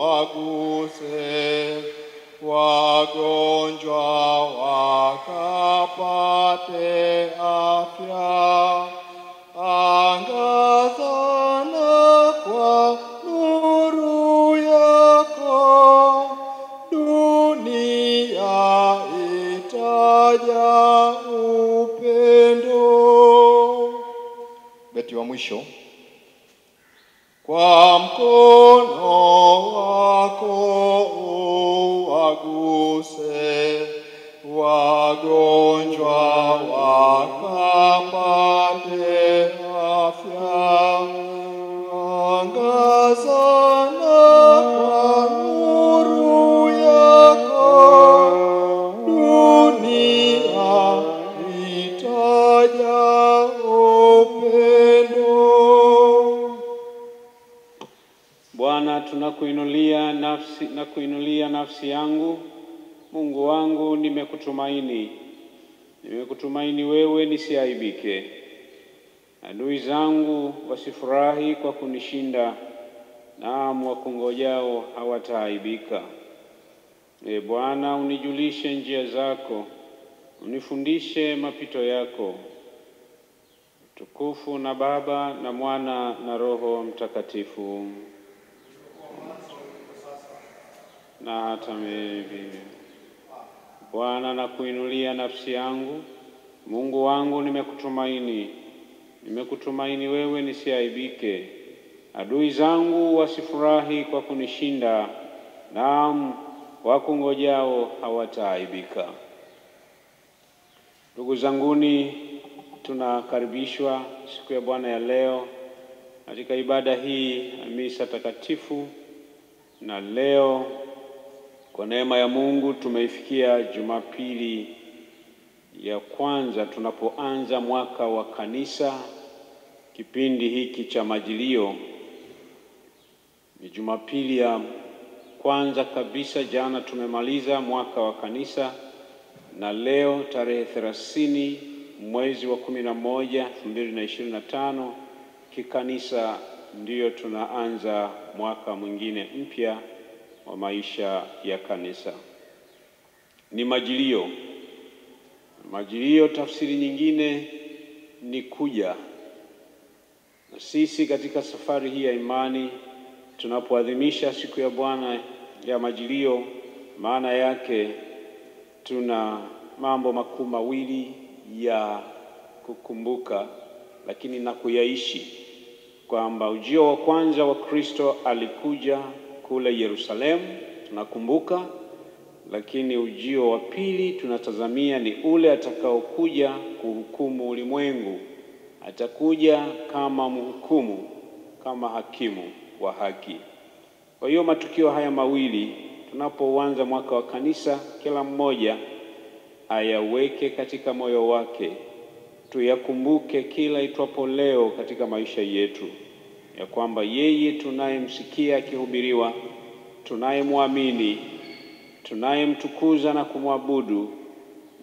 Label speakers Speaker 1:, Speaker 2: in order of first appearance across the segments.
Speaker 1: waguse, wagonjwa wakapate afya. Angaza na kwa nuru yako, dunia itaja upendo. Beti wa mwisho. Kwa mkono wako waguse, wagonjwa wakapate afya. Angaza na kwa nuru yako, dunia itaja upendo.
Speaker 2: Bwana, tunakuinulia nafsi yangu. Mungu wangu, nimekutumaini. Nimekutumaini wewe nisiaibike. Adui zangu wasifurahi kwa kunishinda, naam wakungojao hawataaibika. Ee Bwana, unijulishe njia zako, unifundishe mapito yako. Tukufu na Baba na Mwana na Roho Mtakatifu, na hata milele. Bwana, nakuinulia nafsi yangu. Mungu wangu, nimekutumaini. Nimekutumaini wewe nisiaibike. Adui zangu wasifurahi kwa kunishinda, naam wakungojao hawataaibika. Ndugu zanguni, tunakaribishwa siku ya Bwana ya leo katika ibada hii ya misa takatifu, na leo kwa neema ya Mungu tumeifikia Jumapili ya kwanza tunapoanza mwaka wa kanisa. Kipindi hiki cha Majilio ni Jumapili ya kwanza kabisa. Jana tumemaliza mwaka wa kanisa, na leo tarehe 30 mwezi wa 11 2025 kikanisa ndiyo tunaanza mwaka mwingine mpya wa maisha ya kanisa. Ni majilio. Majilio tafsiri nyingine ni kuja. Na sisi katika safari hii ya imani tunapoadhimisha siku ya Bwana ya Majilio, maana yake tuna mambo makuu mawili ya kukumbuka lakini na kuyaishi, kwamba ujio wa kwanza wa Kristo alikuja kule Yerusalemu, tunakumbuka, lakini ujio wa pili tunatazamia ni ule atakaokuja kuhukumu ulimwengu. Atakuja kama mhukumu, kama hakimu wa haki. Kwa hiyo matukio haya mawili tunapoanza mwaka wa kanisa, kila mmoja ayaweke katika moyo wake. Tuyakumbuke kila itwapo leo katika maisha yetu, ya kwamba yeye tunayemsikia akihubiriwa, tunayemwamini, tunayemtukuza na kumwabudu,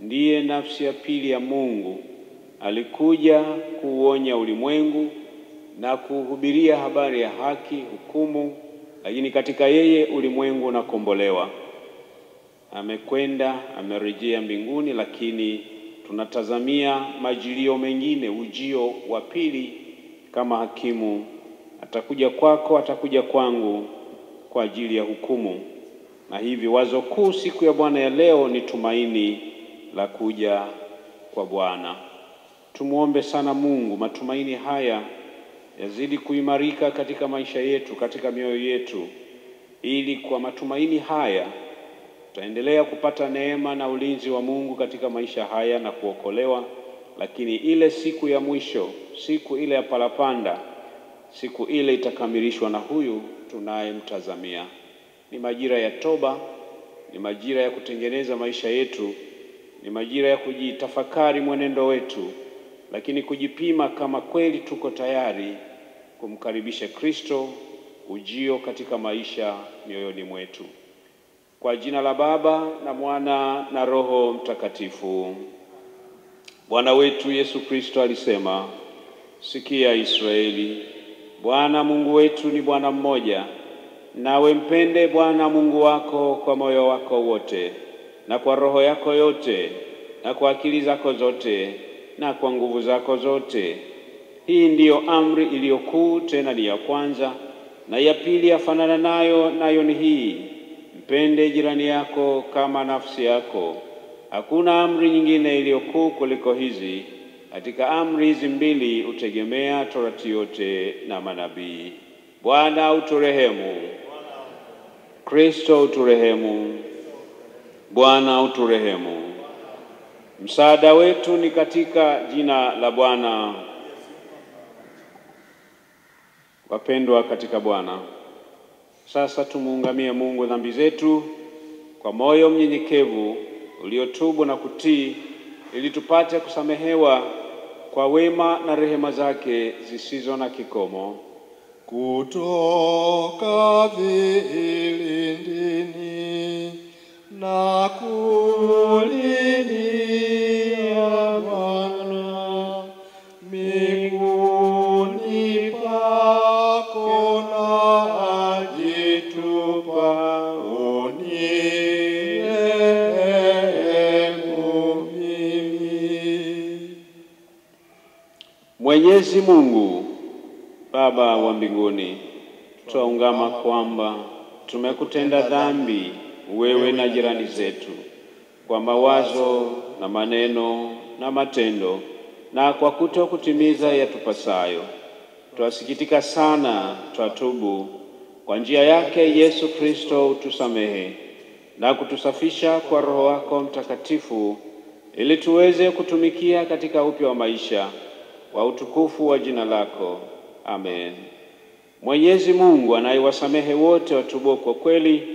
Speaker 2: ndiye nafsi ya pili ya Mungu. Alikuja kuuonya ulimwengu na kuhubiria habari ya haki, hukumu, lakini katika yeye ulimwengu unakombolewa. Amekwenda, amerejea mbinguni, lakini tunatazamia majilio mengine, ujio wa pili kama hakimu. Atakuja kwako, atakuja kwangu kwa ajili ya hukumu. Na hivi wazo kuu siku ya Bwana ya leo ni tumaini la kuja kwa Bwana. Tumuombe sana Mungu matumaini haya yazidi kuimarika katika maisha yetu, katika mioyo yetu, ili kwa matumaini haya tutaendelea kupata neema na ulinzi wa Mungu katika maisha haya na kuokolewa. Lakini ile siku ya mwisho, siku ile ya parapanda, siku ile itakamilishwa na huyu tunayemtazamia. Ni majira ya toba, ni majira ya kutengeneza maisha yetu, ni majira ya kujitafakari mwenendo wetu, lakini kujipima kama kweli tuko tayari kumkaribisha Kristo ujio katika maisha mioyoni mwetu. Kwa jina la Baba na Mwana na Roho Mtakatifu. Bwana wetu Yesu Kristo alisema, sikia Israeli, Bwana Mungu wetu ni Bwana mmoja, nawe mpende Bwana Mungu wako kwa moyo wako wote, na kwa roho yako yote, na kwa akili zako zote, na kwa nguvu zako zote. Hii ndiyo amri iliyokuu, tena ni ya kwanza, na ya pili yafanana nayo, nayo ni hii: mpende jirani yako kama nafsi yako. Hakuna amri nyingine iliyokuu kuliko hizi. Katika amri hizi mbili utegemea Torati yote na manabii. Bwana uturehemu. Kristo uturehemu. Bwana uturehemu. Msaada wetu ni katika jina la Bwana. Wapendwa katika Bwana, sasa tumuungamie Mungu dhambi zetu kwa moyo mnyenyekevu uliotubu na kutii, ili tupate kusamehewa kwa wema na rehema zake zisizo na kikomo.
Speaker 1: Kutoka vilindini na kulilia Bwana, miguuni pako na ajitupa, unirehemu mimi.
Speaker 2: Mwenyezi Mungu Baba wa mbinguni, twaungama kwamba tumekutenda dhambi wewe na jirani zetu kwa mawazo na maneno na matendo, na kwa kutokutimiza yatupasayo. Twasikitika sana, twatubu. Kwa njia yake Yesu Kristo utusamehe na kutusafisha kwa Roho wako Mtakatifu, ili tuweze kutumikia katika upya wa maisha wa utukufu wa jina lako. Amen. Mwenyezi Mungu anayewasamehe wote watubuo kwa kweli,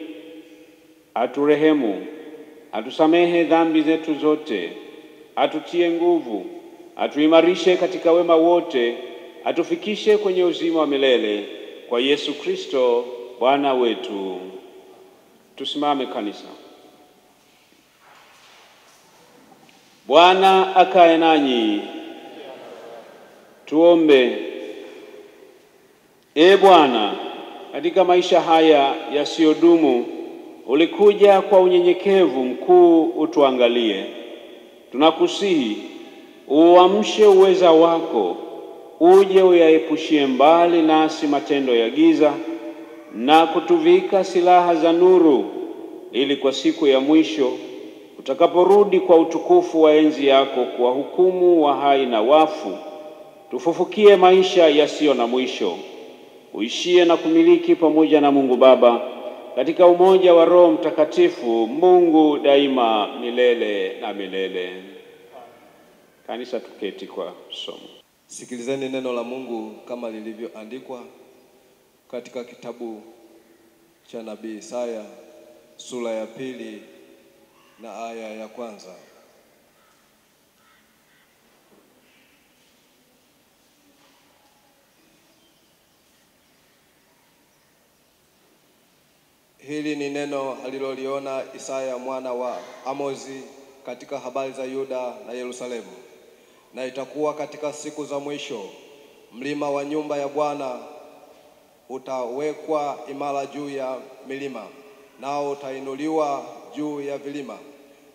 Speaker 2: aturehemu, atusamehe dhambi zetu zote, atutie nguvu, atuimarishe katika wema wote, atufikishe kwenye uzima wa milele kwa Yesu Kristo Bwana wetu. Tusimame kanisa. Bwana akae nanyi. Tuombe. Bwana, katika maisha haya yasiyodumu ulikuja kwa unyenyekevu mkuu utuangalie. Tunakusihi uamshe uweza wako, uje uyaepushie mbali nasi matendo ya giza na kutuvika silaha za nuru, ili kwa siku ya mwisho utakaporudi kwa utukufu wa enzi yako kuwahukumu wa hai na wafu, tufufukie maisha yasiyo na mwisho, uishie na kumiliki pamoja na Mungu Baba katika umoja wa Roho Mtakatifu, Mungu daima milele na milele. Kanisa, tuketi kwa somo.
Speaker 3: Sikilizeni neno la Mungu kama lilivyoandikwa katika kitabu cha nabii Isaya sura ya 2 na aya ya 1. Hili ni neno aliloliona Isaya mwana wa Amozi katika habari za Yuda na Yerusalemu. Na itakuwa katika siku za mwisho, mlima wa nyumba ya Bwana utawekwa imara juu ya milima, nao utainuliwa juu ya vilima,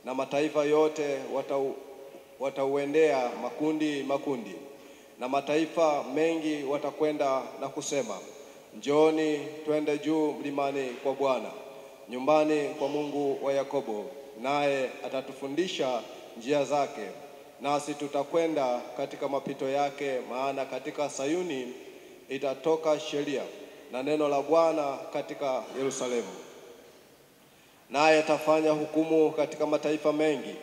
Speaker 3: na mataifa yote watauendea makundi makundi, na mataifa mengi watakwenda na kusema, njooni twende juu mlimani kwa Bwana, nyumbani kwa Mungu wa Yakobo, naye atatufundisha njia zake, nasi tutakwenda katika mapito yake. Maana katika Sayuni itatoka sheria na neno la Bwana katika Yerusalemu. Naye atafanya hukumu katika mataifa mengi,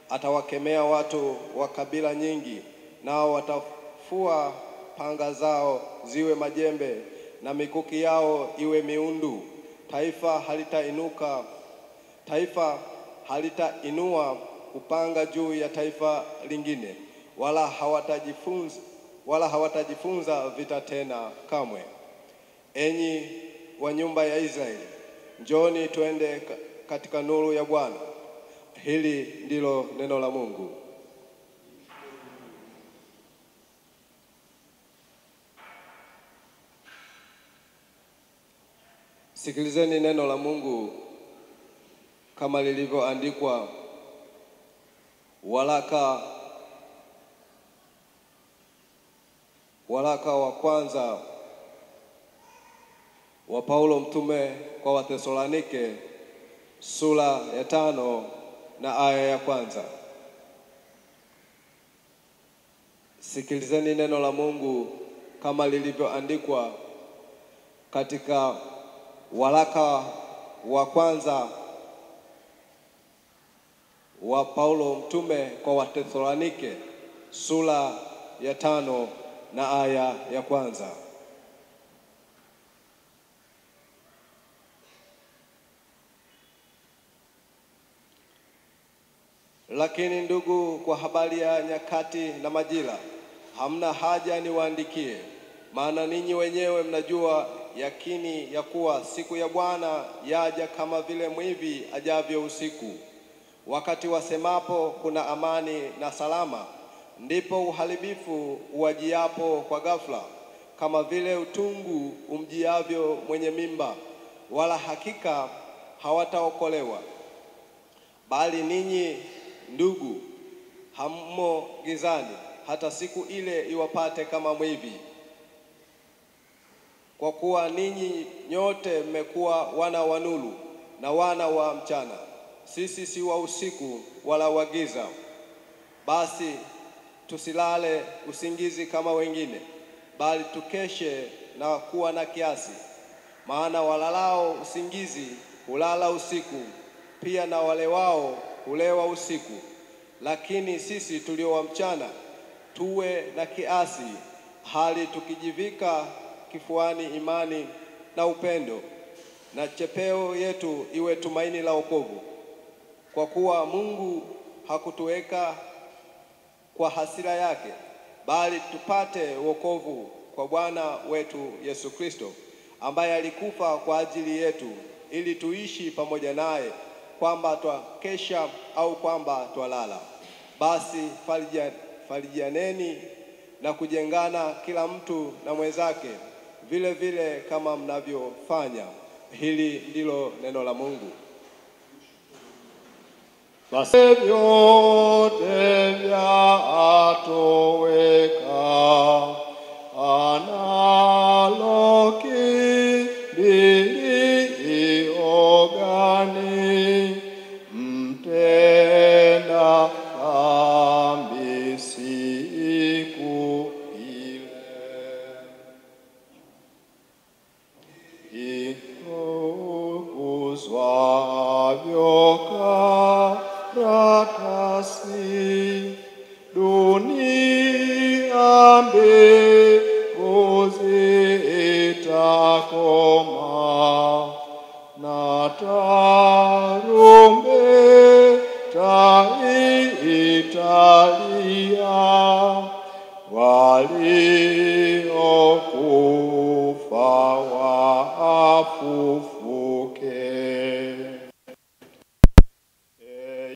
Speaker 3: atawakemea watu wa kabila nyingi, nao watafua panga zao ziwe majembe na mikuki yao iwe miundu. Taifa halitainua upanga juu ya taifa lingine, wala hawatajifunza vita tena kamwe. Enyi wa nyumba ya Israeli, njooni twende katika nuru ya Bwana. Hili ndilo neno la Mungu. Sikilizeni neno la Mungu kama lilivyoandikwa waraka wa kwanza wa Paulo mtume kwa Wathesalonike sura ya 5 na aya ya 1. Sikilizeni neno la Mungu kama lilivyoandikwa katika waraka wa kwanza wa Paulo mtume kwa Wathesalonike sura ya 5 na aya ya 1. Lakini ndugu, kwa habari ya nyakati na majira hamna haja niwaandikie, maana ninyi wenyewe mnajua yakini ya kuwa siku ya Bwana yaja kama vile mwivi ajavyo usiku. Wakati wasemapo kuna amani na salama, ndipo uharibifu uwajiapo kwa ghafla, kama vile utungu umjiavyo mwenye mimba, wala hakika hawataokolewa. Bali ninyi ndugu, hammo gizani, hata siku ile iwapate kama mwivi. Kwa kuwa ninyi nyote mmekuwa wana wa nuru na wana wa mchana. Sisi si wa usiku wala wa giza. Basi tusilale usingizi kama wengine, bali tukeshe na kuwa na kiasi. Maana walalao usingizi hulala usiku, pia na walewao hulewa usiku. Lakini sisi tulio wa mchana tuwe na kiasi, hali tukijivika kifuani imani na upendo, na chepeo yetu iwe tumaini la wokovu. Kwa kuwa Mungu hakutuweka kwa hasira yake, bali tupate wokovu kwa Bwana wetu Yesu Kristo, ambaye alikufa kwa ajili yetu ili tuishi pamoja naye, kwamba twakesha au kwamba twalala. Basi farijianeni na kujengana kila mtu na mwenzake, vile vile kama mnavyofanya. Hili ndilo neno la Mungu.
Speaker 1: Basi vyote vyatoweka, analo kimbilio gani mtenda dhambi siku ile? Itukuzwavyo karatasi, dunia mbingu zitakoma, na tarumbeta italia, waliokufa wafufuke.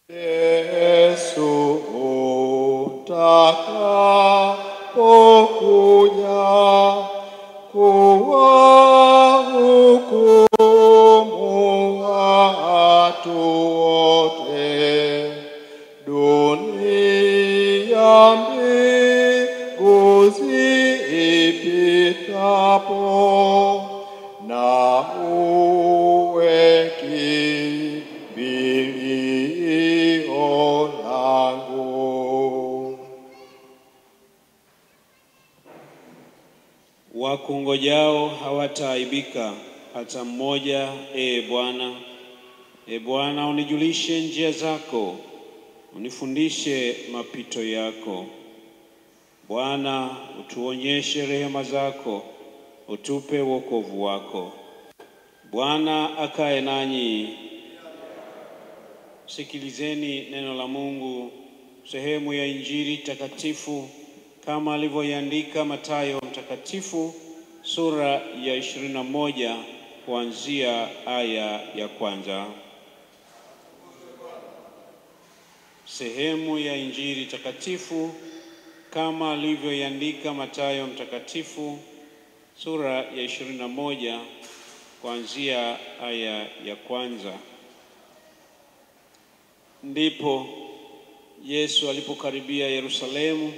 Speaker 1: Yesu utakapokuja kuwahukumu watu wote, dunia mbingu zipitapo, na uwe kimbilio langu.
Speaker 2: Wakungojao hawataaibika hata mmoja. Ee Bwana, unijulishe njia zako, unifundishe mapito yako. Bwana, utuonyeshe rehema zako, utupe wokovu wako. Bwana akae nanyi. Sikilizeni neno la Mungu, sehemu ya Injili takatifu kama alivyoiandika Mathayo mtakatifu sura ya 21 kuanzia aya ya 1. Sehemu ya Injili takatifu kama alivyoiandika Mathayo mtakatifu sura ya 21 kuanzia aya ya kwanza. Ndipo Yesu alipokaribia Yerusalemu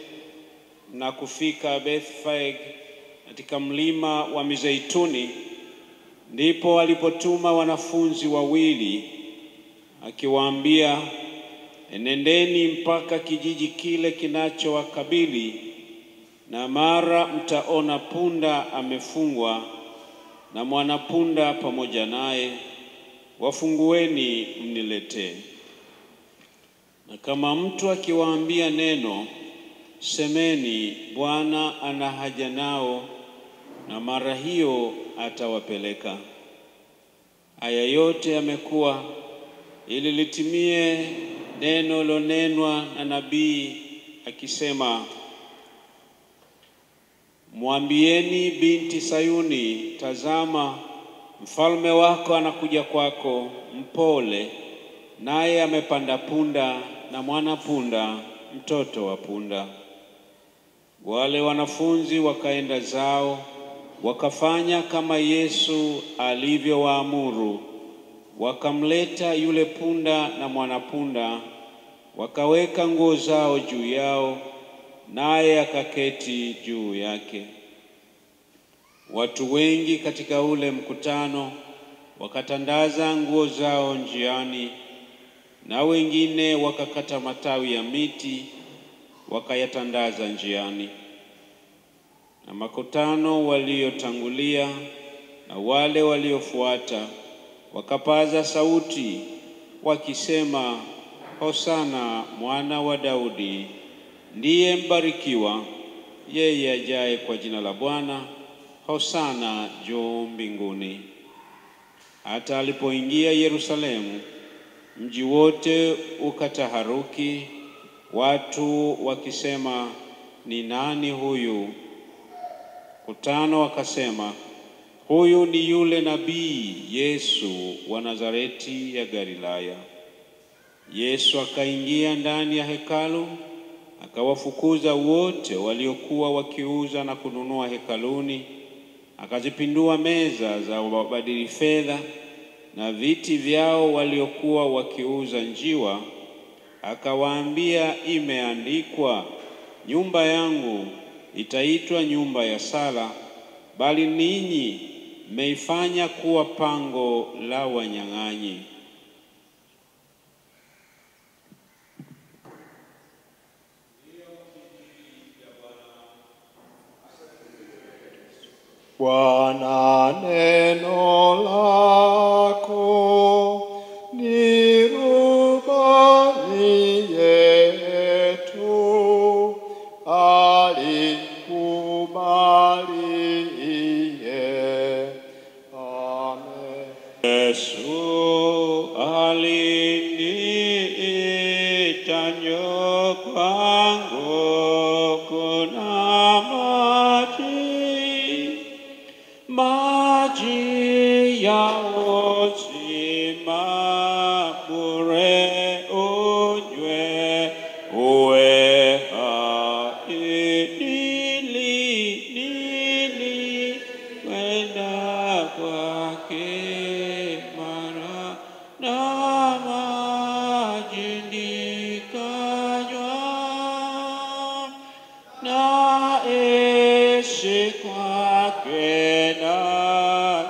Speaker 2: na kufika Bethfage katika mlima wa Mizeituni, ndipo alipotuma wanafunzi wawili akiwaambia, enendeni mpaka kijiji kile kinachowakabili, na mara mtaona punda amefungwa na mwanapunda pamoja naye, wafungueni mniletee. Na kama mtu akiwaambia neno, semeni, Bwana ana haja nao, na mara hiyo atawapeleka. Haya yote yamekuwa ili litimie neno lonenwa na nabii akisema, mwambieni binti Sayuni, tazama mfalme wako anakuja kwako, mpole, naye amepanda punda na mwana punda, mtoto wa punda. Wale wanafunzi wakaenda zao, wakafanya kama Yesu alivyowaamuru. Wakamleta yule punda na mwanapunda, wakaweka nguo zao juu yao, naye akaketi juu yake. Watu wengi katika ule mkutano wakatandaza nguo zao njiani, na wengine wakakata matawi ya miti wakayatandaza njiani. Na makutano waliotangulia na wale waliofuata wakapaza sauti wakisema, Hosana mwana wa Daudi, ndiye mbarikiwa yeye ajaye kwa jina la Bwana, Hosana juu mbinguni. Hata alipoingia Yerusalemu, mji wote ukataharuki, watu wakisema, ni nani huyu? Kutano wakasema, huyu ni yule nabii Yesu wa Nazareti ya Galilaya. Yesu akaingia ndani ya hekalu, akawafukuza wote waliokuwa wakiuza na kununua hekaluni, akazipindua meza za wabadili fedha na viti vyao waliokuwa wakiuza njiwa, akawaambia, imeandikwa, nyumba yangu itaitwa nyumba ya sala, bali ninyi mmeifanya kuwa pango la wanyang'anyi.
Speaker 1: Bwana, neno lako ni rubani yetu, alikubalie. Amen.
Speaker 2: Yesu aliniita, njoo kwangu, kuna maji ya uzima bure, unywe uwe hai. Nili kwenda kwake mara, na maji nikanywa, naishi kwake na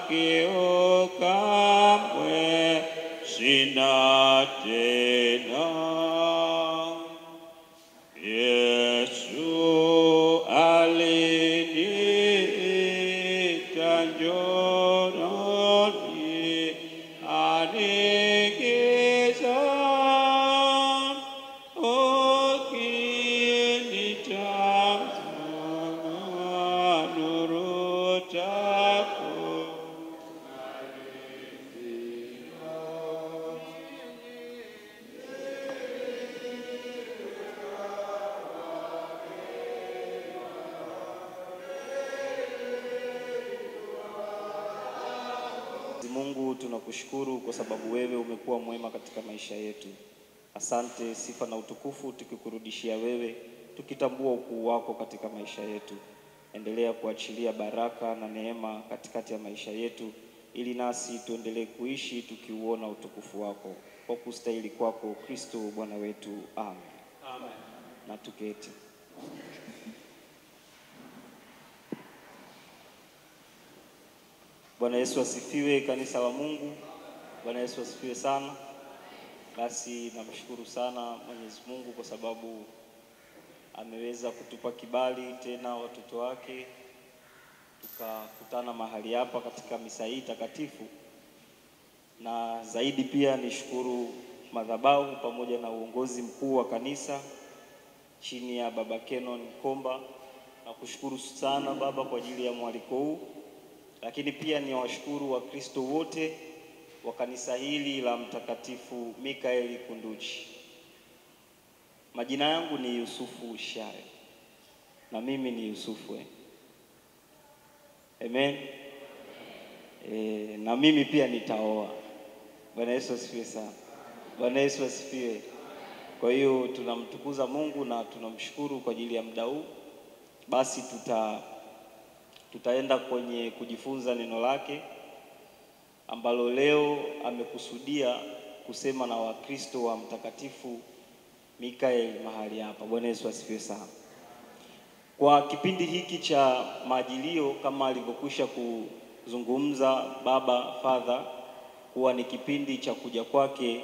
Speaker 2: kiu kamwe sina tena. Yesu aliniita, njooni anigiza, ukinitazama nuru tako.
Speaker 4: Mungu, tunakushukuru kwa sababu wewe umekuwa mwema katika maisha yetu. Asante, sifa na utukufu tukikurudishia wewe, tukitambua ukuu wako katika maisha yetu. Endelea kuachilia baraka na neema katikati ya maisha yetu, ili nasi tuendelee kuishi tukiuona utukufu wako, kwa kustahili kwako Kristo Bwana wetu. Amen.
Speaker 2: Amen.
Speaker 4: Na tuketi. Bwana Yesu asifiwe, kanisa la Mungu. Bwana Yesu asifiwe sana. Basi namshukuru sana Mwenyezi Mungu kwa sababu ameweza kutupa kibali tena watoto wake tukakutana mahali hapa katika misa hii takatifu, na zaidi pia nishukuru madhabahu pamoja na uongozi mkuu wa kanisa chini ya Baba Kenon Komba, na kushukuru sana Baba kwa ajili ya mwaliko huu, lakini pia ni washukuru wa Kristo wote wa kanisa hili la Mtakatifu Mikaeli Kunduchi. Majina yangu ni Yusufu Share na mimi ni Yusufu. Amen. Na mimi pia nitaoa. Bwana Yesu asifiwe sana. Bwana Yesu asifiwe. Kwa hiyo tunamtukuza Mungu na tunamshukuru kwa ajili ya muda huu. Basi tutaenda kwenye kujifunza neno lake ambalo leo amekusudia kusema na Wakristo wa Mtakatifu Mikaeli mahali hapa. Bwana Yesu asifiwe sana. Kwa kipindi hiki cha majilio, kama alivyokwisha kuzungumza Baba Father, kuwa ni kipindi cha kuja kwake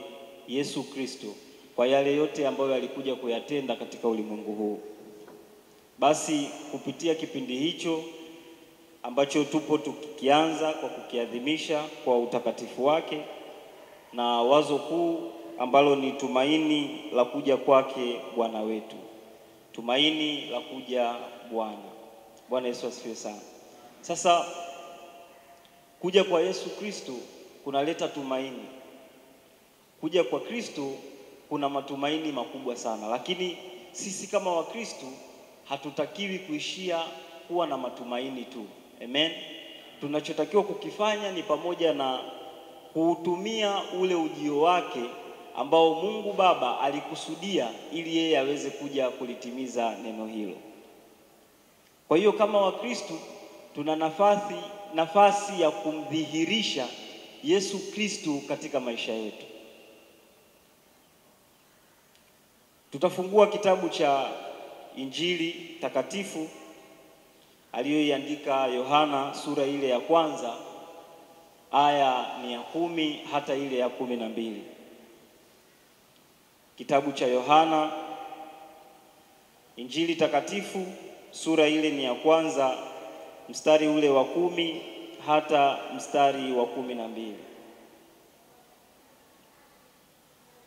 Speaker 4: Yesu Kristo kwa yale yote ambayo alikuja kuyatenda katika ulimwengu huu. Basi kupitia kipindi hicho ambacho tupo tukianza kwa kukiadhimisha kwa utakatifu wake, na wazo kuu ambalo ni tumaini la kuja kwake Bwana wetu. Tumaini la kuja Bwana. Bwana Yesu asifiwe sana. Sasa kuja kwa Yesu Kristo kunaleta tumaini. Kuja kwa Kristo kuna matumaini makubwa sana, lakini sisi kama Wakristo hatutakiwi kuishia kuwa na matumaini tu. Amen. Tunachotakiwa kukifanya ni pamoja na kuutumia ule ujio wake ambao Mungu Baba alikusudia ili yeye aweze kuja kulitimiza neno hilo. Kwa hiyo kama Wakristo tuna nafasi ya kumdhihirisha Yesu Kristo katika maisha yetu. Tutafungua kitabu cha Injili takatifu aliyoiandika Yohana, sura ile ya kwanza aya ni ya 10 hata ile ya 12. Kitabu cha Yohana, Injili takatifu, sura ile ni ya kwanza, mstari ule wa 10 hata mstari wa 12.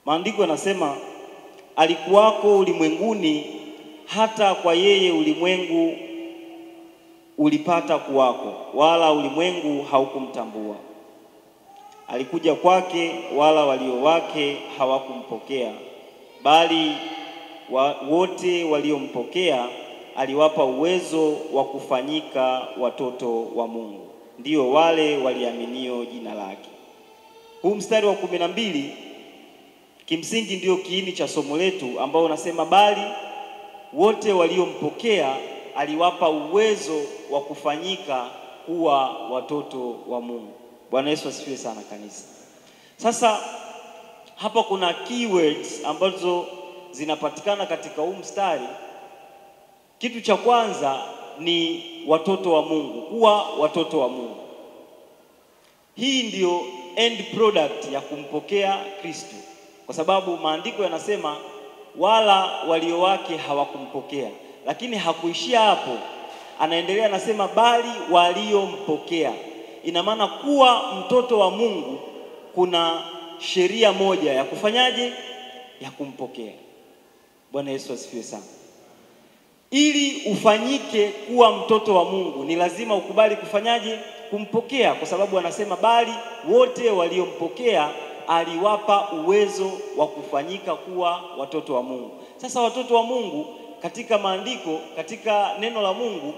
Speaker 4: Maandiko yanasema, alikuwako ulimwenguni, hata kwa yeye ulimwengu ulipata kuwako, wala ulimwengu haukumtambua. Alikuja kwake, wala walio wake hawakumpokea, bali wote waliompokea aliwapa uwezo wa kufanyika watoto wa Mungu, ndio wale waliaminio jina lake. Huu mstari wa 12 kimsingi ndio kiini cha somo letu, ambao unasema bali wote waliompokea aliwapa uwezo wa kufanyika kuwa watoto wa Mungu. Bwana Yesu asifiwe sana kanisa. Sasa hapa kuna keywords ambazo zinapatikana katika huu mstari. Kitu cha kwanza ni watoto wa Mungu, kuwa watoto wa Mungu. Hii ndio end product ya kumpokea Kristo, kwa sababu maandiko yanasema wala walio wake hawakumpokea. Lakini hakuishia hapo, anaendelea anasema bali waliompokea. Ina maana kuwa mtoto wa Mungu kuna sheria moja ya kufanyaje? Ya kumpokea. Bwana Yesu asifiwe sana. Ili ufanyike kuwa mtoto wa Mungu ni lazima ukubali kufanyaje? Kumpokea, kwa sababu anasema bali wote waliompokea aliwapa uwezo wa kufanyika kuwa watoto wa Mungu. Sasa watoto wa Mungu katika maandiko, katika neno la Mungu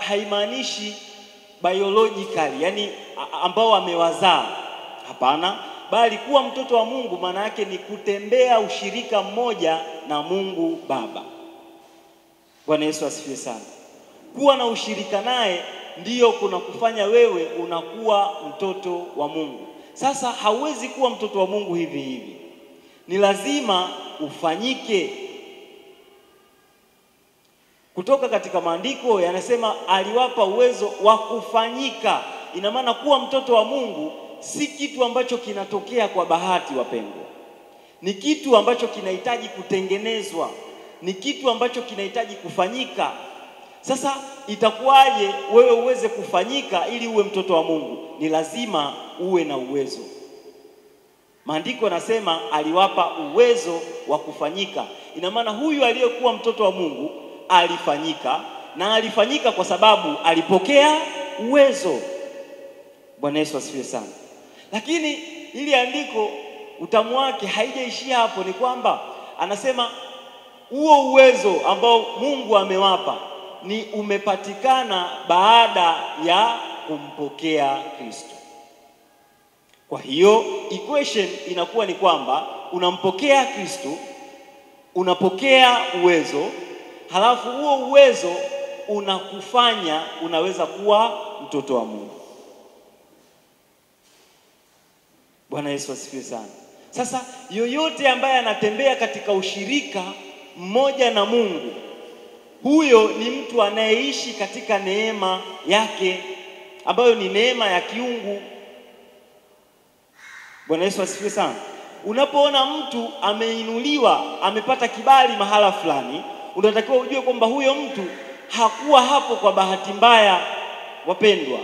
Speaker 4: haimaanishi biologically, yani ambao amewazaa. Hapana, bali kuwa mtoto wa Mungu maana yake ni kutembea ushirika mmoja na Mungu Baba. Bwana Yesu asifiwe sana. Kuwa na ushirika naye ndiyo kuna kufanya wewe unakuwa mtoto wa Mungu. Sasa hauwezi kuwa mtoto wa Mungu hivi hivi, ni lazima ufanyike. Kutoka katika maandiko yanasema aliwapa uwezo wa kufanyika. Ina maana kuwa mtoto wa Mungu si kitu ambacho kinatokea kwa bahati, wapendwa. Ni kitu ambacho kinahitaji kutengenezwa, ni kitu ambacho kinahitaji kufanyika. Sasa itakuwaje wewe uweze kufanyika ili uwe mtoto wa Mungu? Ni lazima uwe na uwezo. Maandiko yanasema aliwapa uwezo wa kufanyika. Ina maana huyu aliyekuwa mtoto wa Mungu alifanyika, na alifanyika kwa sababu alipokea uwezo. Bwana Yesu asifiwe sana. Lakini ili andiko utamu wake haijaishia hapo, ni kwamba anasema huo uwezo ambao Mungu amewapa ni umepatikana baada ya kumpokea Kristo. Kwa hiyo equation inakuwa ni kwamba unampokea Kristo, unapokea uwezo, halafu huo uwezo unakufanya unaweza kuwa mtoto wa Mungu. Bwana Yesu asifiwe sana. Sasa yoyote ambaye anatembea katika ushirika mmoja na Mungu, huyo ni mtu anayeishi katika neema yake ambayo ni neema ya kiungu. Bwana Yesu asifiwe sana. Unapoona mtu ameinuliwa, amepata kibali mahala fulani, unatakiwa ujue kwamba huyo mtu hakuwa hapo kwa bahati mbaya, wapendwa.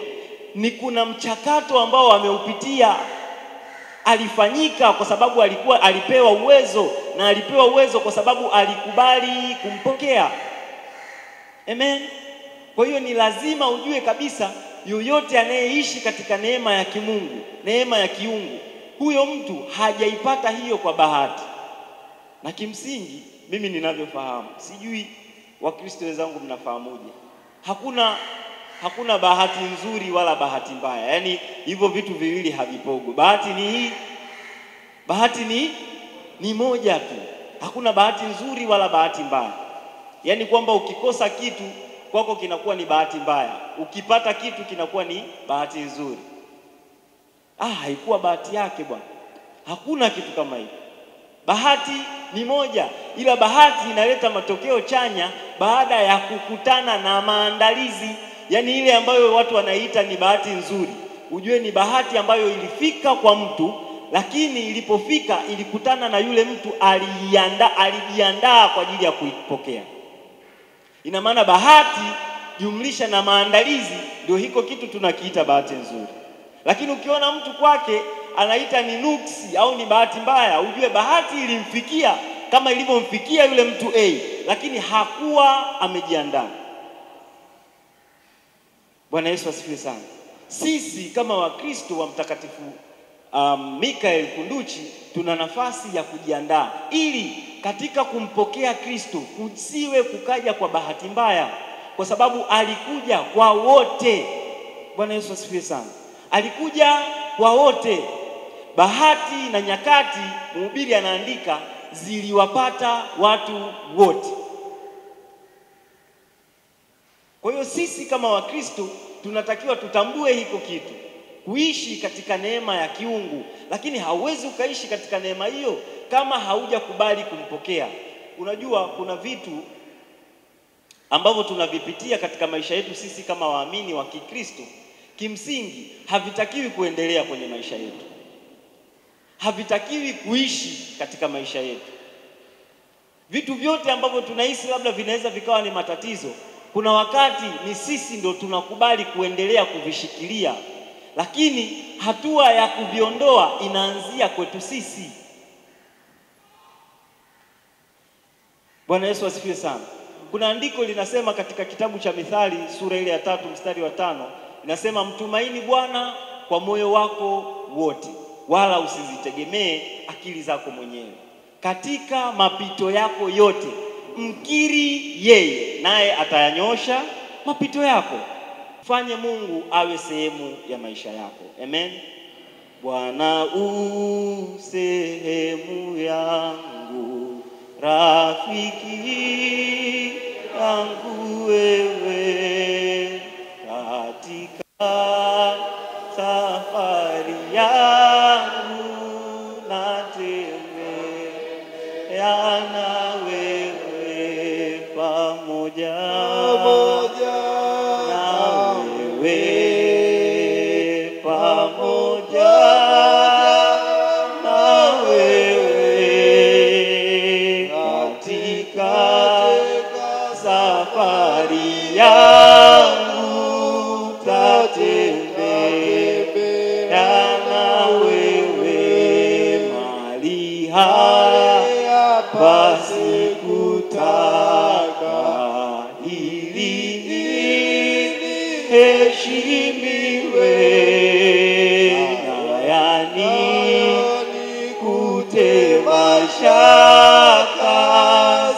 Speaker 4: Ni kuna mchakato ambao ameupitia. Alifanyika kwa sababu alipewa uwezo, na alipewa uwezo kwa sababu alikubali kumpokea. Amen. Kwa hiyo ni lazima ujue kabisa, yoyote anayeishi katika neema ya kimungu, neema ya kiungu, huyo mtu hajaipata hiyo kwa bahati. Na kimsingi mimi ninavyofahamu, sijui Wakristo wenzangu mnafahamuje, hakuna bahati nzuri wala bahati mbaya. Yaani hivyo vitu viwili havipogo. Bahati ni hii, bahati ni moja tu. Hakuna bahati nzuri wala bahati mbaya. Yaani kwamba ukikosa kitu kwako kinakuwa ni bahati mbaya, ukipata kitu kinakuwa ni bahati nzuri. Haikuwa bahati yake bwana. Hakuna kitu kama hicho. Bahati ni moja, ila bahati inaleta matokeo chanya baada ya kukutana na maandalizi. Yaani ile ambayo watu wanaita ni bahati nzuri, ujue ni bahati ambayo ilifika kwa mtu, lakini ilipofika ilikutana na yule mtu alijiandaa kwa ajili ya kuipokea. Ina maana bahati jumlisha na maandalizi, ndio hiko kitu tunakiita bahati nzuri. Lakini ukiona mtu kwake anaita ni nuksi au ni bahati mbaya, ujue bahati ilimfikia kama ilivyomfikia yule mtu A, lakini hakuwa amejiandaa. Bwana Yesu asifiwe sana. Sisi kama Wakristo wa Mtakatifu Mikael Kunduchi tuna nafasi ya kujiandaa ili katika kumpokea Kristo kusiwe kukaja kwa bahati mbaya, kwa sababu alikuja kwa wote. Bwana Yesu asifiwe sana. Alikuja kwa wote. Bahati na nyakati, mhubiri anaandika, ziliwapata watu wote. Kwa hiyo sisi kama Wakristo tunatakiwa tutambue hiko kitu, kuishi katika neema ya kiungu. Lakini hauwezi ukaishi katika neema hiyo kama haujakubali kumpokea. Unajua kuna vitu ambavyo tunavipitia katika maisha yetu sisi kama waamini wa Kikristo, kimsingi havitakiwi kuendelea kwenye maisha yetu, havitakiwi kuishi katika maisha yetu. Vitu vyote ambavyo tunahisi labda vinaweza vikawa ni matatizo, kuna wakati ni sisi ndio tunakubali kuendelea kuvishikilia, lakini hatua ya kuviondoa inaanzia kwetu sisi. Bwana Yesu asifiwe sana. Kuna andiko linasema katika kitabu cha Mithali sura ile ya 3 mstari wa 5, inasema mtumaini Bwana kwa moyo wako wote, wala usizitegemee akili zako mwenyewe. Katika mapito yako yote mkiri yeye, naye atayanyosha mapito yako. Fanye Mungu awe sehemu ya maisha yako. Amen. Bwana u sehemu yangu, rafiki yangu wewe, kati yangu natembea na wewe pamoja na wewe pamoja na wewe katika safari yangu tatembea na wewe mahali hapa sikutaka ili heshimiwe na yani kutema shaka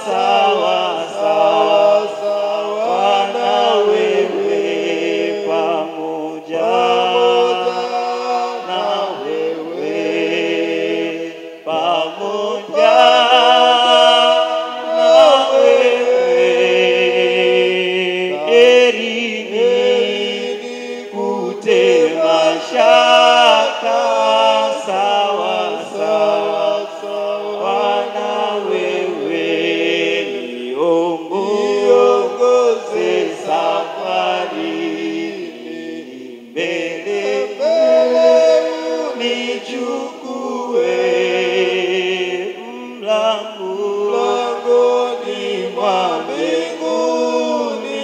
Speaker 4: sawa sawa na wewe pamoja na wewe pamoja na wewe erini kutema shaka sawa sawa na wewe niongoze safari mbele nichukue mlangoni mwa mbinguni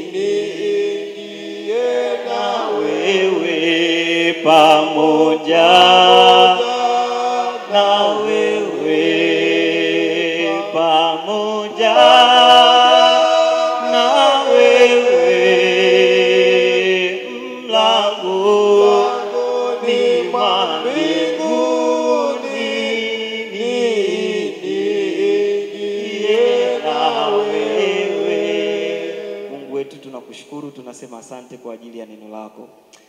Speaker 4: niingie na wewe pamoja na wewe pamoja na wewe mlangoni mwa mbinguni niingie na wewe. Mungu wetu, tunakushukuru, tunasema asante kwa ajili ya neno lako.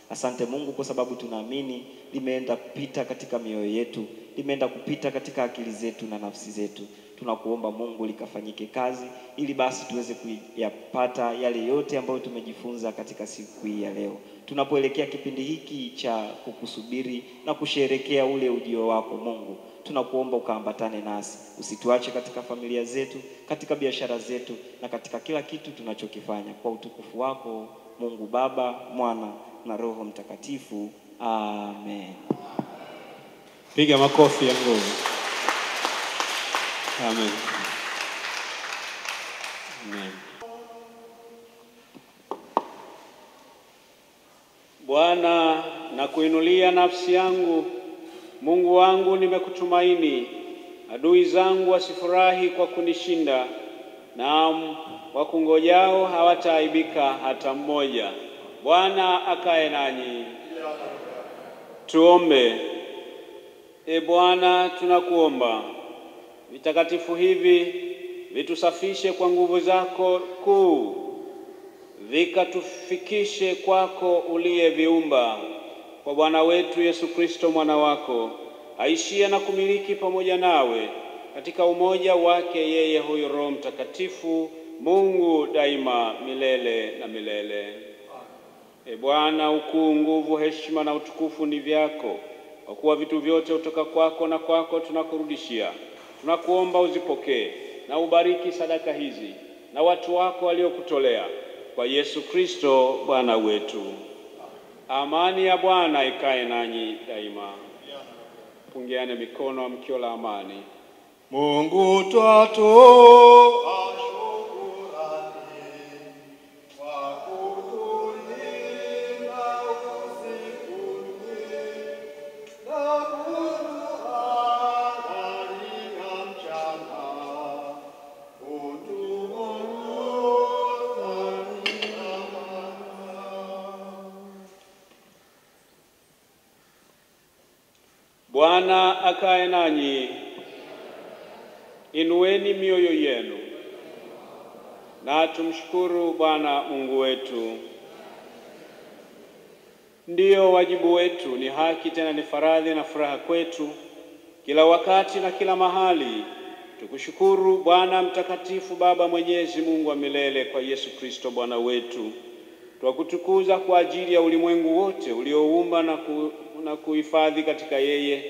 Speaker 4: Asante Mungu kwa sababu tunaamini limeenda kupita katika mioyo yetu, limeenda kupita katika akili zetu na nafsi zetu. Tunakuomba Mungu likafanyike kazi ili basi tuweze kuyapata yale yote ambayo tumejifunza katika siku hii ya leo. Tunapoelekea kipindi hiki cha kukusubiri na kusherekea ule ujio wako Mungu, tunakuomba ukaambatane nasi. Usituache katika familia zetu, katika biashara zetu na katika kila kitu tunachokifanya, kwa utukufu wako Mungu Baba, Mwana na Roho Mtakatifu. Amen.
Speaker 2: Piga makofi ya nguvu. Amen. Amen. Bwana, nakuinulia nafsi yangu. Mungu wangu, nimekutumaini. Adui zangu wasifurahi kwa kunishinda. Naam, wakungojao hawataaibika hata mmoja. Bwana akae nanyi. Tuombe. Bwana, tunakuomba vitakatifu hivi vitusafishe kwa nguvu zako kuu, vikatufikishe kwako uliyeviumba, kwa Bwana wetu Yesu Kristo mwana wako, aishie na kumiliki pamoja nawe katika umoja wake yeye huyo Roho Mtakatifu, Mungu daima milele na milele. Bwana, ukuu, nguvu, heshima na utukufu ni vyako, kwa kuwa vitu vyote hutoka kwako na kwako tunakurudishia. Tunakuomba uzipokee na ubariki sadaka hizi na watu wako waliokutolea, kwa Yesu Kristo Bwana wetu. Amani ya Bwana ikae nanyi daima. Pungiane mikono mkio la amani.
Speaker 1: Mungu twatoa
Speaker 2: Bwana akae nanyi. Inueni mioyo yenu na tumshukuru Bwana Mungu wetu. Ndiyo wajibu wetu, ni haki tena ni faradhi na furaha kwetu kila wakati na kila mahali tukushukuru Bwana mtakatifu, Baba Mwenyezi, Mungu wa milele, kwa Yesu Kristo Bwana wetu. Twakutukuza kwa ajili ya ulimwengu wote ulioumba na tunakuhifadhi katika yeye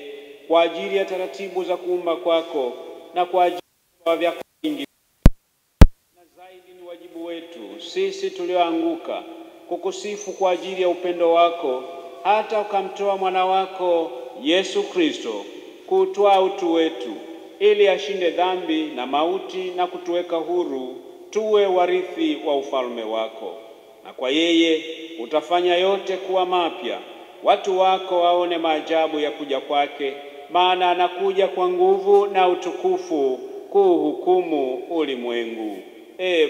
Speaker 2: kwa ajili ya taratibu za kuumba kwako na kwa ajili ya vyako vingi. Na zaidi ni wajibu wetu sisi tulioanguka kukusifu kwa ajili ya upendo wako, hata ukamtoa mwana wako Yesu Kristo kutwaa utu wetu, ili ashinde dhambi na mauti na kutuweka huru tuwe warithi wa ufalme wako. Na kwa yeye utafanya yote kuwa mapya, watu wako waone maajabu ya kuja kwake, maana anakuja kwa nguvu na utukufu kuhukumu ulimwengu.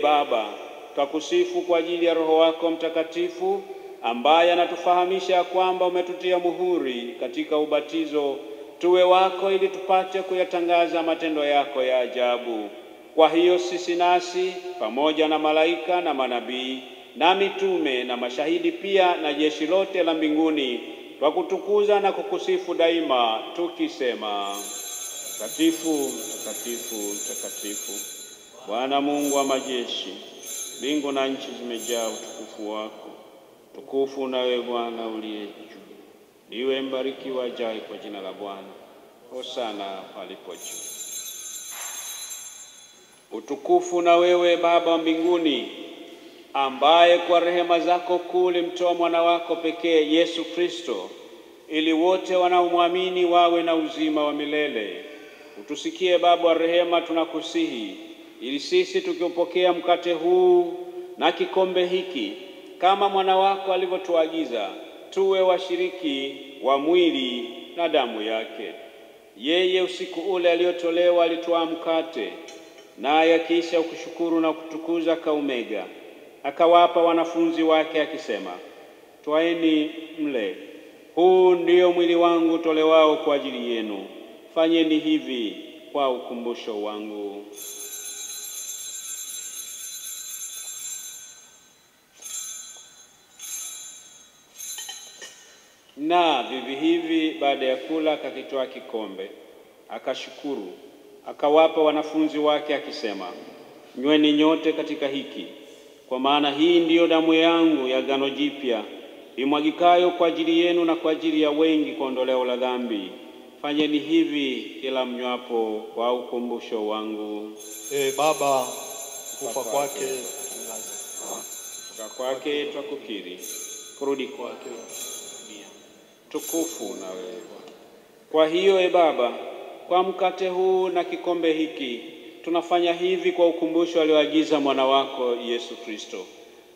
Speaker 2: Baba, twakusifu kwa ajili ya Roho wako Mtakatifu, ambaye anatufahamisha kwamba umetutia muhuri katika ubatizo tuwe wako, ili tupate kuyatangaza matendo yako ya ajabu. Kwa hiyo sisi nasi pamoja na malaika na manabii na mitume na mashahidi pia na jeshi lote la mbinguni twakutukuza na kukusifu daima, tukisema: Mtakatifu, mtakatifu, mtakatifu, Bwana Mungu wa majeshi, mbingu na nchi zimejaa utukufu wako. Tukufu na wewe Bwana uliye juu. Ndiwe mbarikiwa ajaye kwa jina la Bwana. Hosana palipo juu. Utukufu na wewe Baba wa mbinguni, ambaye kwa rehema zako kuu ulimtoa mwana wako pekee Yesu Kristo, ili wote wanaomwamini wawe na uzima wa milele. Utusikie Baba wa rehema, tunakusihi, ili sisi tukiupokea mkate huu na kikombe hiki kama mwana wako alivyotuagiza, tuwe washiriki wa mwili na damu yake. Yeye usiku ule aliotolewa alitwaa mkate, naye akiisha kushukuru na kutukuza kaumega, akawapa wanafunzi wake akisema: Twaeni mle, huu ndio mwili wangu tolewao kwa ajili yenu. Fanyeni hivi kwa ukumbusho wangu. Na vivi hivi baada ya kula akakitwaa kikombe, akashukuru, akawapa wanafunzi wake akisema: Nyweni nyote katika hiki, kwa maana hii ndiyo damu yangu ya agano jipya, imwagikayo kwa ajili yenu na kwa ajili ya wengi kwa ondoleo la dhambi. Fanyeni hivi kila mnywapo kwa ukumbusho wangu.
Speaker 3: Baba, kufa kwake
Speaker 2: kufa kwake twakukiri, kurudi kwake tukufu na wewe. Kwa hiyo Baba, kwa mkate huu na kikombe hiki tunafanya hivi kwa ukumbusho alioagiza mwana wako Yesu Kristo.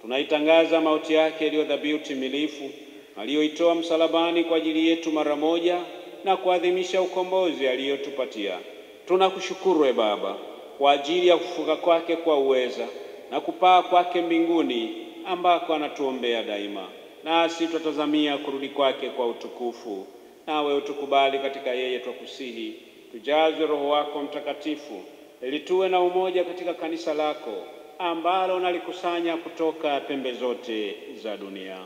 Speaker 2: Tunaitangaza mauti yake iliyo dhabihu timilifu, aliyoitoa msalabani kwa ajili yetu mara moja, na kuadhimisha ukombozi aliyotupatia. Tunakushukuru Baba kwa ajili ya kufufuka kwake kwa uweza na kupaa kwake mbinguni, ambako anatuombea daima. Nasi tutazamia kurudi kwake kwa utukufu. Nawe utukubali katika yeye, twakusihi, tujazwe Roho wako Mtakatifu, ili tuwe na umoja katika kanisa lako, ambalo nalikusanya kutoka pembe zote za dunia.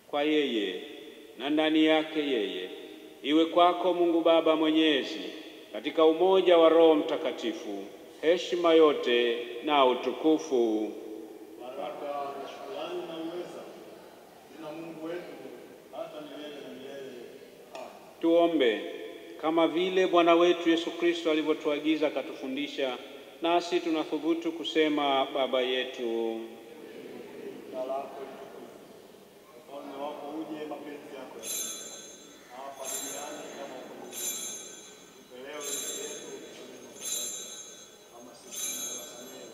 Speaker 2: Kwa yeye na ndani yake yeye, iwe kwako Mungu Baba Mwenyezi, katika umoja wa Roho Mtakatifu, heshima yote na utukufu. Tuombe. Kama vile Bwana wetu Yesu Kristo alivyotuagiza akatufundisha, nasi tunathubutu kusema: Baba yetu,
Speaker 1: ufalme wako uje, mapenzi yako hapa duniani kama huko mbinguni. Tupe leo riziki yetu, kama sisi tunavyowasamehe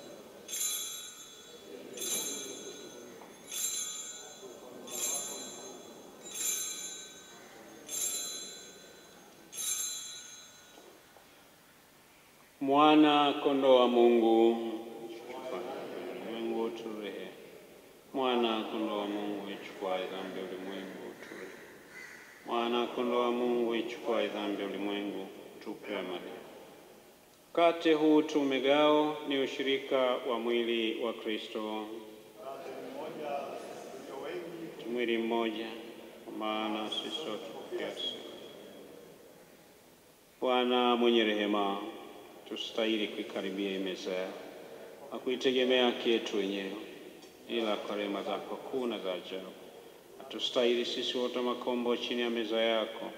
Speaker 2: Mwana kondoo wa Mungu, ulimwengu uturehe. Mwana kondoo wa Mungu, ichukuaye dhambi ya ulimwengu uturehe. Mwana kondoo wa Mungu, ichukuaye dhambi ya ulimwengu, tupe amani. Mkate huu tumegao ni ushirika wa mwili wa Kristo. Mwili mmoja, kwa maana sisi sote kiasi. Bwana mwenye rehema, tustahili kuikaribia meza na kuitegemea haki yetu wenyewe, ila kwa rehema zako kuu na za ajabu Hatustahili sisi wote makombo chini ya meza yako,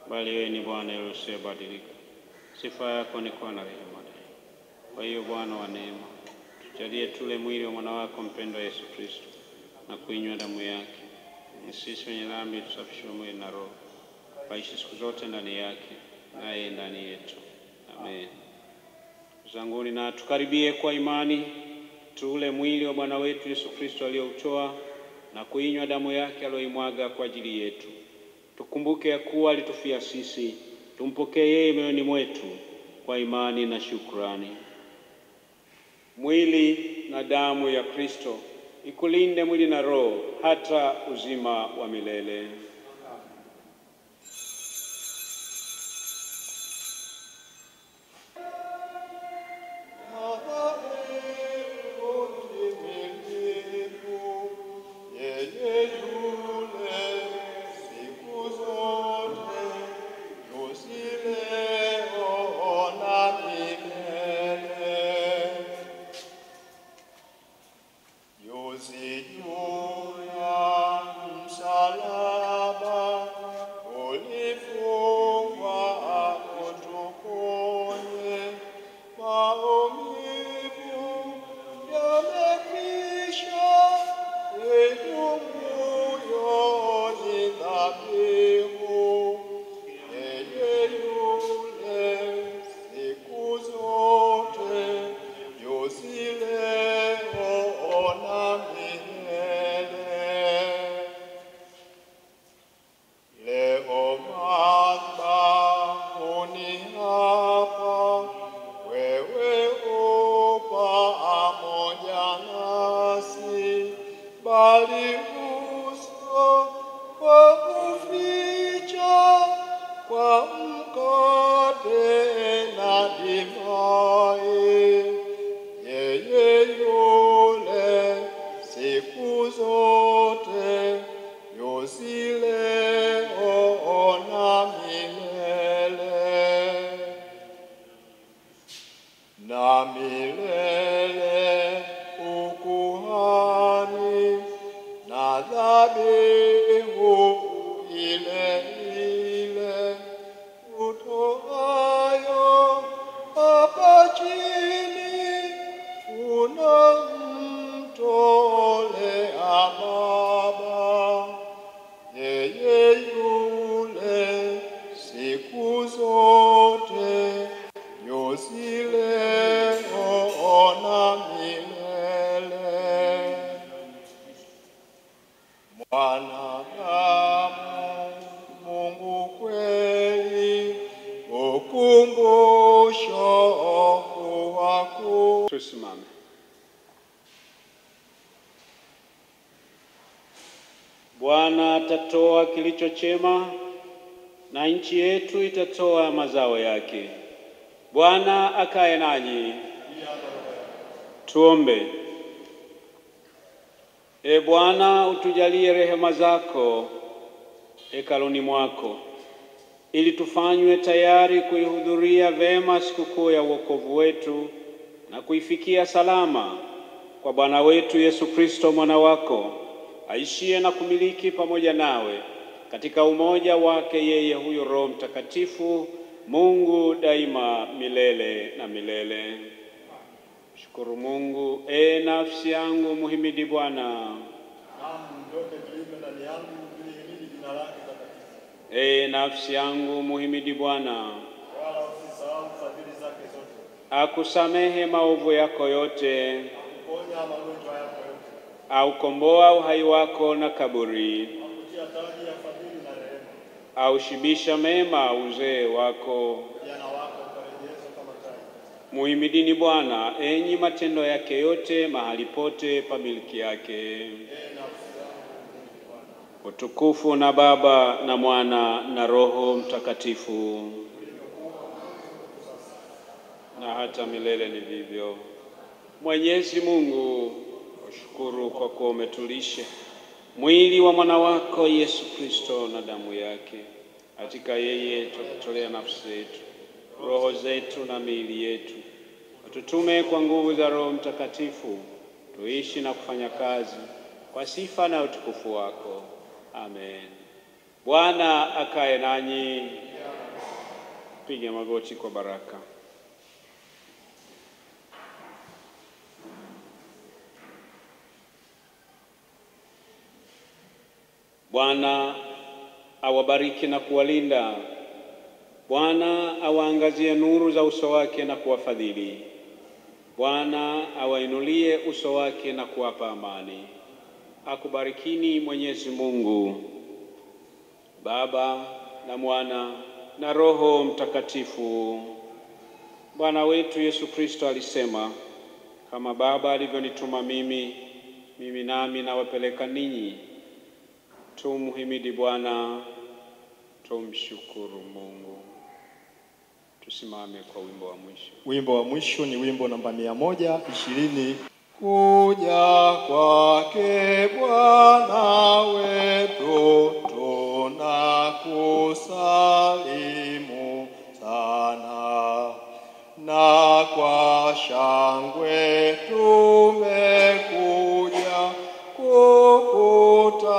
Speaker 2: bali wewe ni Bwana yule usiyebadilika. Sifa yako ni kwa na rehema. Kwa hiyo Bwana wa neema, tujalie tule mwili wa mwana wako mpendwa Yesu Kristo na kuinywa damu yake, ni sisi wenye dhambi tusafishwe mwili na roho, waishi siku zote ndani yake naye ndani yetu. Amen. Zanguni, na tukaribie kwa imani tule mwili wa Bwana wetu Yesu Kristo aliyoutoa na kuinywa damu yake aliyoimwaga kwa ajili yetu. Tukumbuke ya kuwa alitufia sisi, tumpokee yeye moyoni mwetu kwa imani na shukrani. Mwili na damu ya Kristo ikulinde mwili na roho hata uzima wa milele. Tusimame. Bwana atatoa kilicho chema na nchi yetu itatoa mazao yake. Bwana akae nanyi. Tuombe. E Bwana, utujalie rehema zako hekaluni mwako, ili tufanywe tayari kuihudhuria vema sikukuu ya wokovu wetu na kuifikia salama kwa Bwana wetu Yesu Kristo mwana wako, aishie na kumiliki pamoja nawe katika umoja wake yeye huyo Roho Mtakatifu, Mungu daima milele na milele. Shukuru Mungu. E nafsi yangu muhimidi Bwana. E nafsi yangu muhimidi Bwana. Akusamehe maovu yako yote, aukomboa uhai wako na kaburi, aushibisha mema uzee wako. Muhimidini Bwana, enyi matendo yake yote, mahali pote pa miliki yake. Utukufu na Baba na Mwana na Roho Mtakatifu, na hata milele ni vivyo. Mwenyezi Mungu, ushukuru kwa kuwa umetulisha mwili wa mwana wako Yesu Kristo na damu yake. Katika yeye tukutolea nafsi zetu, roho zetu na miili yetu. Ututume kwa nguvu za Roho Mtakatifu tuishi na kufanya kazi kwa sifa na utukufu wako, Amen. Bwana akae nanyi. Piga magoti kwa baraka. Bwana awabariki na kuwalinda. Bwana awaangazie nuru za uso wake na kuwafadhili. Bwana awainulie uso wake na kuwapa amani. Akubarikini Mwenyezi Mungu, Baba na Mwana na Roho Mtakatifu. Bwana wetu Yesu Kristo alisema, kama Baba alivyonituma mimi nami nawapeleka ninyi. Tumhimidi Bwana, tumshukuru Mungu. Tusimame kwa wimbo wa mwisho.
Speaker 1: Wimbo wa mwisho ni wimbo namba 120. Kuja kwake Bwana wetu tunakusalimu sana, na kwa shangwe tumekuja kukutana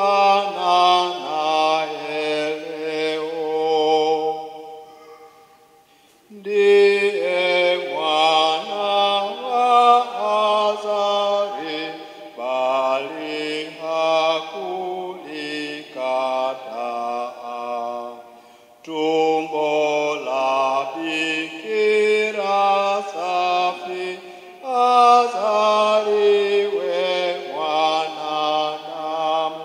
Speaker 1: naye leo. Ndiye mwana wa Azari, bali hakulikataa. Tumbo la bikira safi, azaliwe mwanadamu.